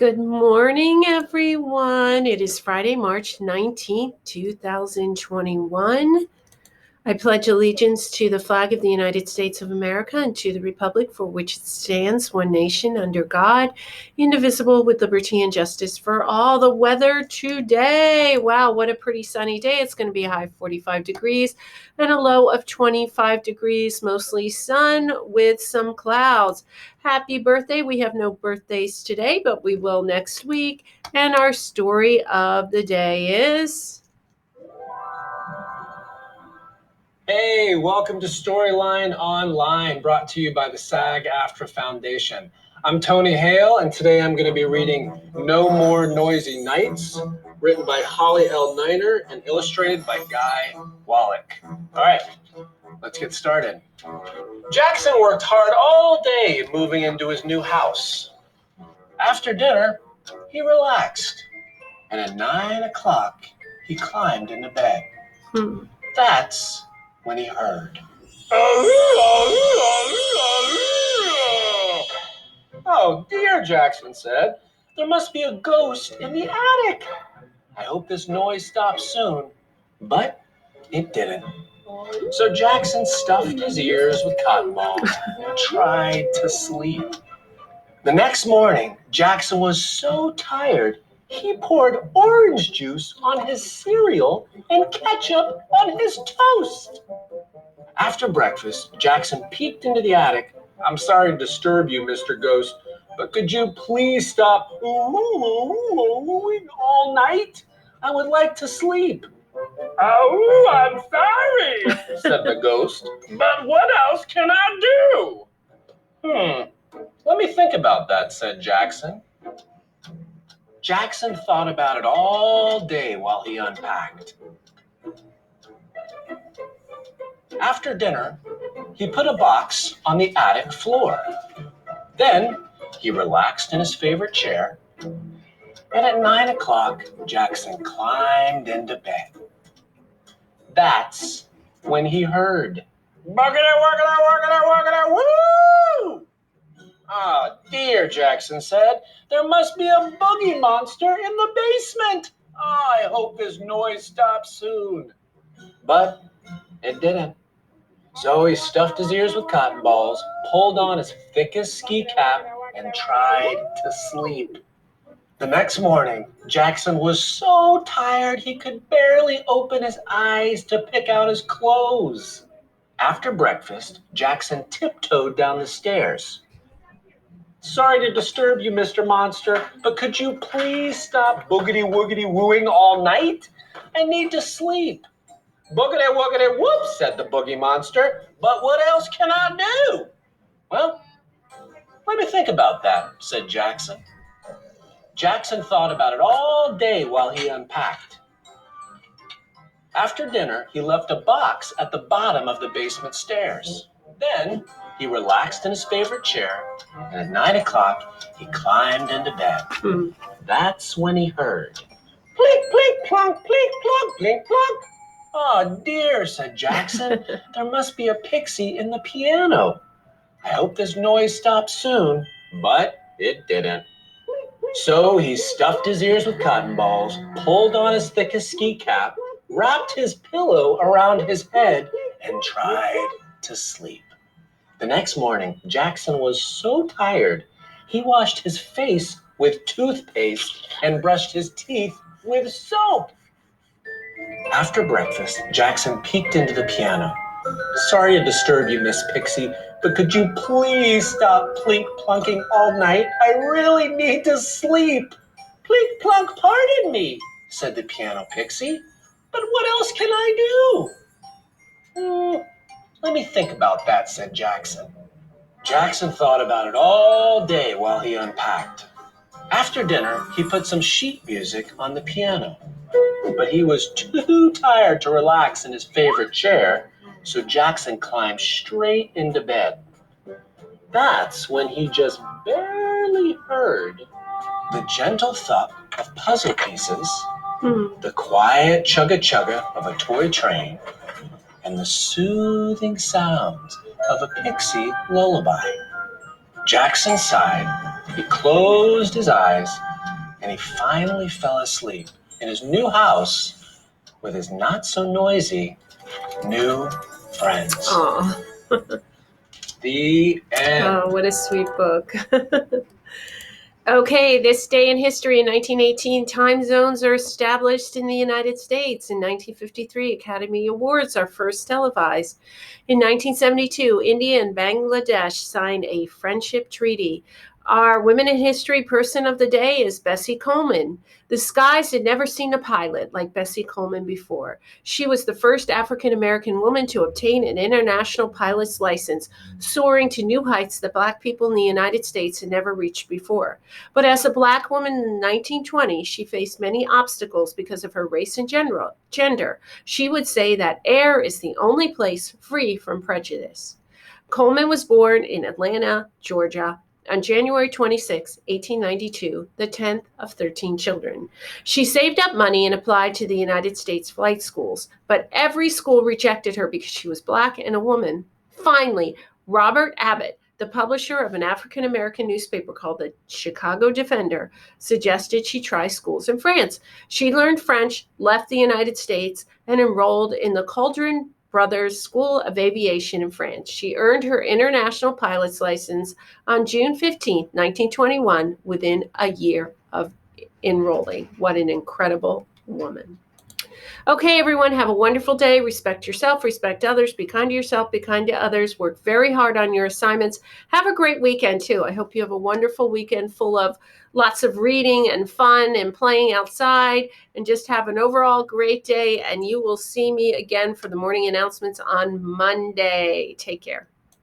Good morning, everyone. It is Friday, March 19th, 2021. I pledge allegiance to the flag of the United States of America and to the republic for which it stands, one nation, under God, indivisible, with liberty and justice for all. The weather today, wow, what a pretty sunny day. It's going to be a high of 45 degrees and a low of 25 degrees, mostly sun with some clouds. Happy birthday. We have no birthdays today, but we will next week. And our story of the day is... Hey, welcome to Storyline Online, brought to you by the SAG-AFTRA Foundation. I'm Tony Hale, and today I'm going to be reading No More Noisy Nights, written by Holly L. Niner and illustrated by Guy Wallach. All right, let's get started. Jackson worked hard all day moving into his new house. After dinner, he relaxed, and at 9 o'clock, he climbed into bed. That's when he heard. Oh dear, Jackson said. There must be a ghost in the attic. I hope this noise stops soon. But it didn't. So Jackson stuffed his ears with cotton balls and tried to sleep. The next morning, Jackson was so tired, he poured orange juice on his cereal and ketchup on his toast. After breakfast, Jackson peeked into the attic. I'm sorry to disturb you, Mr. Ghost, but could you please stop ooh-ooh-ooh-ooh-ooh all night? I would like to sleep. Oh, I'm sorry, said the ghost, but what else can I do? Let me think about that, said Jackson. Jackson thought about it all day while he unpacked. After dinner, he put a box on the attic floor. Then he relaxed in his favorite chair, and at 9 o'clock, Jackson climbed into bed. That's when he heard, "Buggity-wuggity-wuggity-wuggity, woo!" "Ah, dear," Jackson said, "there must be a boogie monster in the basement. I hope this noise stops soon." But it didn't. So he stuffed his ears with cotton balls, pulled on his thickest ski cap, and tried to sleep. The next morning, Jackson was so tired he could barely open his eyes to pick out his clothes. After breakfast, Jackson tiptoed down the stairs. Sorry to disturb you, Mr. Monster, but could you please stop boogity-woogity-wooing all night? I need to sleep. Boogity-woogity-whoop, said the boogie monster, but what else can I do? Well, let me think about that, said Jackson. Jackson thought about it all day while he unpacked. After dinner, he left a box at the bottom of the basement stairs. Then he relaxed in his favorite chair, and at 9 o'clock, he climbed into bed. That's when he heard, plink, plink, plonk, plink, plonk, plink, plonk. Oh dear, said Jackson, there must be a pixie in the piano. I hope this noise stops soon. But it didn't. So he stuffed his ears with cotton balls, pulled on his thickest ski cap, wrapped his pillow around his head, and tried to sleep. The next morning, Jackson was so tired, he washed his face with toothpaste and brushed his teeth with soap. After breakfast, Jackson peeked into the piano. Sorry to disturb you, Miss Pixie, but could you please stop plink-plunking all night? I really need to sleep. Plink-plunk, pardon me, said the piano pixie. But what else can I do? Let me think about that, said Jackson. Jackson thought about it all day while he unpacked. After dinner, he put some sheet music on the piano. But he was too tired to relax in his favorite chair, so Jackson climbed straight into bed. That's when he just barely heard the gentle thud of puzzle pieces, the quiet chugga-chugga of a toy train, and the soothing sounds of a pixie lullaby. Jackson sighed. He closed his eyes and he finally fell asleep in his new house with his not-so-noisy new friends. Oh, The end. oh, what a sweet book. Okay, this day in history in 1918, time zones are established in the United States. In 1953, Academy Awards are first televised. In 1972, India and Bangladesh signed a friendship treaty. Our Women in History person of the day is Bessie Coleman. The skies had never seen a pilot like Bessie Coleman before. She was the first African American woman to obtain an international pilot's license, soaring to new heights that Black people in the United States had never reached before. But as a Black woman in 1920, she faced many obstacles because of her race and gender. She would say that air is the only place free from prejudice. Coleman was born in Atlanta, Georgia, on January 26, 1892, the 10th of 13 children. She saved up money and applied to the United States flight schools, but every school rejected her because she was Black and a woman. Finally, Robert Abbott, the publisher of an African American newspaper called the Chicago Defender, suggested she try schools in France. She learned French, left the United States, and enrolled in the Cauldron Brothers School of Aviation in France. She earned her international pilot's license on June 15, 1921, within a year of enrolling. What an incredible woman. Okay, everyone, have a wonderful day. Respect yourself, respect others, be kind to yourself, be kind to others. Work very hard on your assignments. Have a great weekend, too. I hope you have a wonderful weekend full of lots of reading and fun and playing outside, and just have an overall great day. And you will see me again for the morning announcements on Monday. Take care.